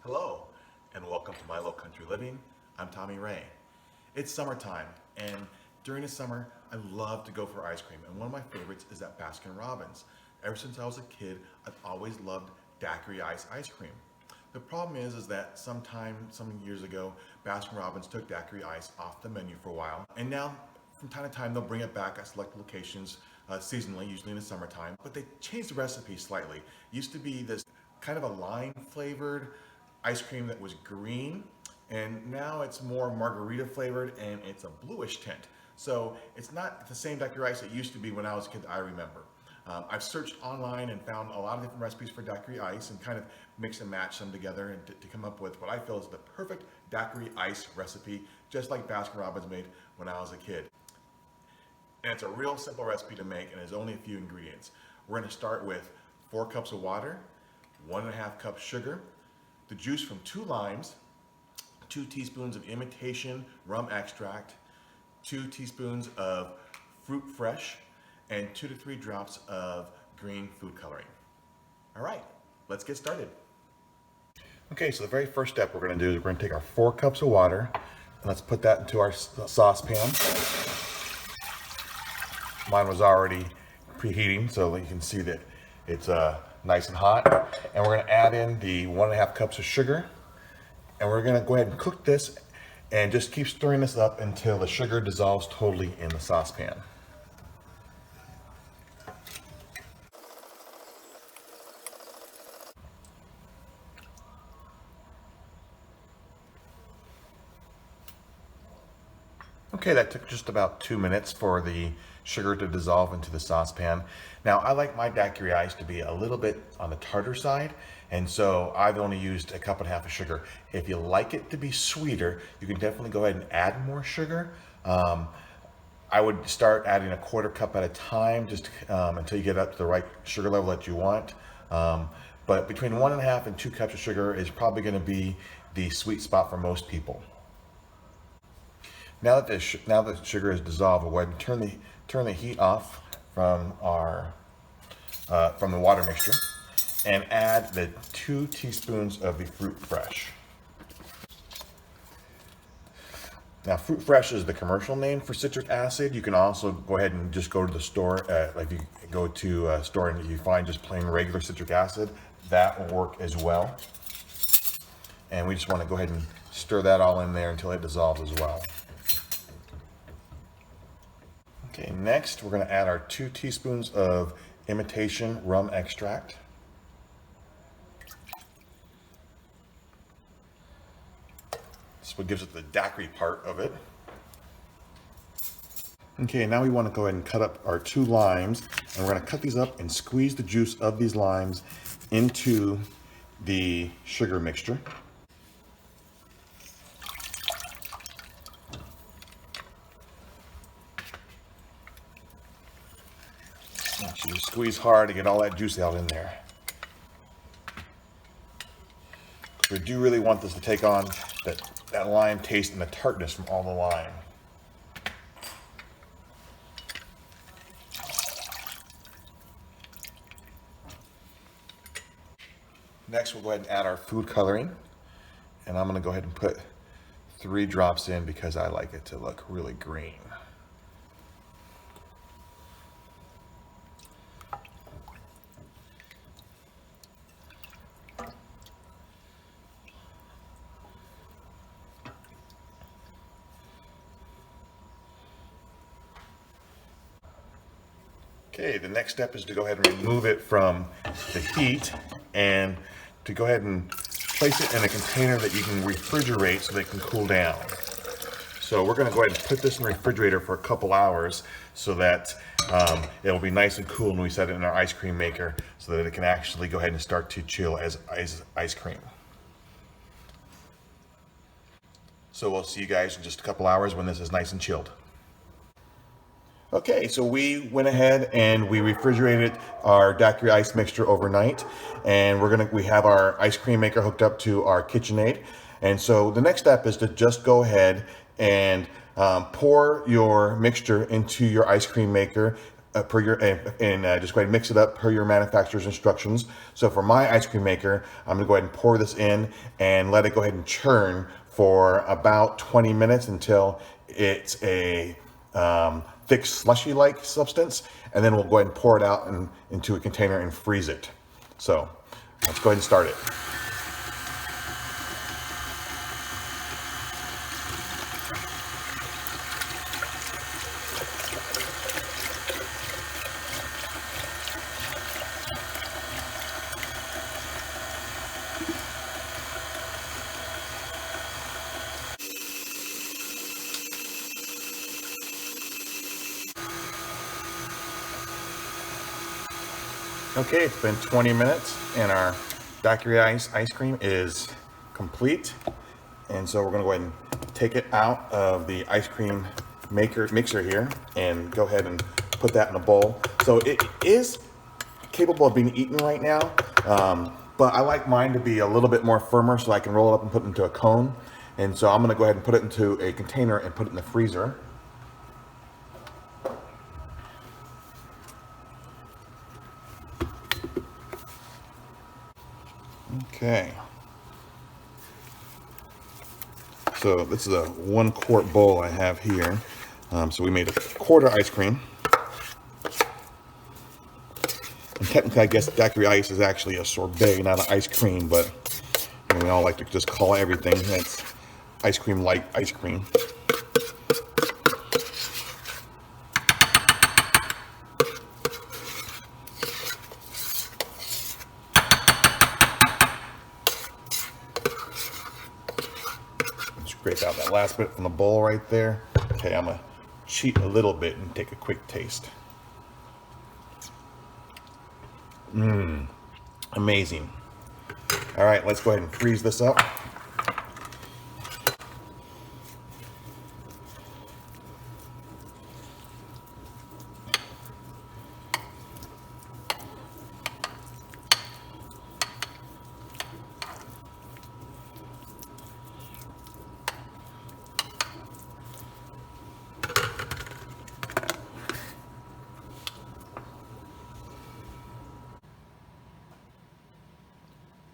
Hello, and welcome to My Low Country Living. I'm Tommy Ray. It's summertime, and during the summer, I love to go for ice cream, and one of my favorites is at Baskin-Robbins. Ever since I was a kid, I've always loved Daiquiri ice cream. The problem is that some years ago, Baskin-Robbins took Daiquiri Ice off the menu for a while, and now from time to time they'll bring it back at select locations seasonally, usually in the summertime, but they changed the recipe slightly. It used to be this kind of a lime flavored ice cream that was green, and now it's more margarita flavored and it's a bluish tint. So it's not the same daiquiri ice it used to be when I was a kid that I remember. I've searched online and found a lot of different recipes for daiquiri ice and kind of mix and match them together and to come up with what I feel is the perfect daiquiri ice recipe, just like Baskin-Robbins made when I was a kid. And it's a real simple recipe to make, and there's only a few ingredients. We're going to start with 4 cups of water, 1.5 cups sugar, the juice from 2 limes, 2 teaspoons of imitation rum extract, 2 teaspoons of fruit fresh, and 2 to 3 drops of green food coloring. All right, let's get started. Okay, so the very first step we're going to do is we're going to take our 4 cups of water and let's put that into our saucepan. Mine was already preheating, so you can see that it's nice and hot. And we're going to add in the 1.5 cups of sugar, and we're going to go ahead and cook this and just keep stirring this up until the sugar dissolves totally in the saucepan. Okay, that took just about 2 minutes for the sugar to dissolve into the saucepan. Now, I like my daiquiri ice to be a little bit on the tartar side, and so I've only used 1.5 cups of sugar. If you like it to be sweeter, you can definitely go ahead and add more sugar. I would start adding 1/4 cup at a time, just until you get up to the right sugar level that you want. But between 1.5 and 2 cups of sugar is probably going to be the sweet spot for most people. Now that the sugar is dissolved, we'll go ahead and turn the heat off from the water mixture and add the 2 teaspoons of the fruit fresh. Now, fruit fresh is the commercial name for citric acid. You can also go ahead and just go to the store, like you go to a store and you find just plain regular citric acid, that will work as well. And we just want to go ahead and stir that all in there until it dissolves as well. Okay, next we're going to add our 2 teaspoons of imitation rum extract. This is what gives it the daiquiri part of it. Okay, now we want to go ahead and cut up our 2 limes, and we're going to cut these up and squeeze the juice of these limes into the sugar mixture. You squeeze hard to get all that juice out in there. We do really want this to take on that lime taste and the tartness from all the lime. Next, we'll go ahead and add our food coloring. And I'm going to go ahead and put 3 drops in because I like it to look really green. Okay, the next step is to go ahead and remove it from the heat and to go ahead and place it in a container that you can refrigerate so that it can cool down. So we're going to go ahead and put this in the refrigerator for a couple hours so that it will be nice and cool when we set it in our ice cream maker so that it can actually go ahead and start to chill as ice cream. So we'll see you guys in just a couple hours when this is nice and chilled. Okay, so we went ahead and we refrigerated our daiquiri ice mixture overnight, and we have our ice cream maker hooked up to our KitchenAid. And so the next step is to just go ahead and pour your mixture into your ice cream maker per your just go ahead and mix it up per your manufacturer's instructions. So for my ice cream maker, I'm gonna go ahead and pour this in and let it go ahead and churn for about 20 minutes until it's a thick slushy-like substance, and then we'll go ahead and pour it out into a container and freeze it. So let's go ahead and start it. Okay, it's been 20 minutes and our Daiquiri Ice cream is complete. And so we're gonna go ahead and take it out of the ice cream mixer here and go ahead and put that in a bowl. So it is capable of being eaten right now, but I like mine to be a little bit more firmer so I can roll it up and put it into a cone. And so I'm gonna go ahead and put it into a container and put it in the freezer. Okay. So this is a 1 quart bowl I have here. So we made a quarter ice cream. And technically, I guess Daiquiri Ice is actually a sorbet, not an ice cream, but you know, we all like to just call everything that's ice cream like ice cream. Scrape out that last bit from the bowl right there. Okay, I'm gonna cheat a little bit and take a quick taste. Amazing. All right, let's go ahead and freeze this up.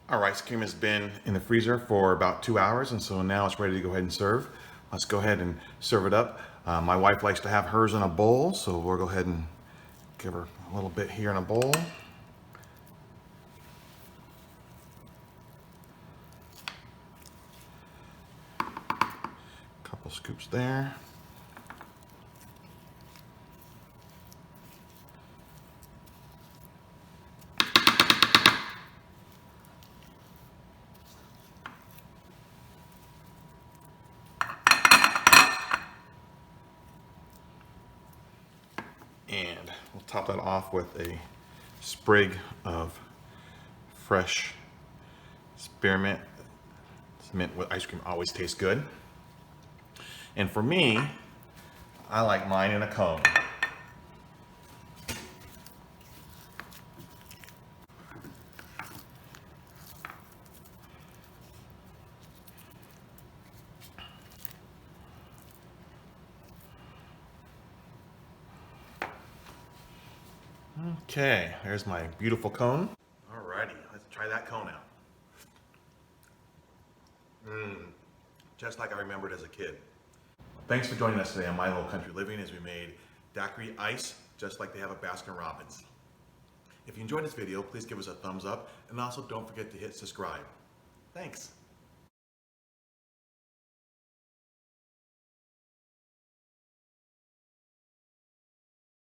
Our ice cream has been in the freezer for about 2 hours, and so now it's ready to go ahead and serve. Let's go ahead and serve it up. My wife likes to have hers in a bowl, so we'll go ahead and give her a little bit here in a bowl. Couple scoops there. And we'll top that off with a sprig of fresh spearmint. Mint with ice cream always tastes good. And for me, I like mine in a cone. Okay, there's my beautiful cone. Alrighty, let's try that cone out. Just like I remembered as a kid. Thanks for joining us today on My Little Country Living as we made Daiquiri Ice, just like they have at Baskin-Robbins. If you enjoyed this video, please give us a thumbs up and also don't forget to hit subscribe. Thanks.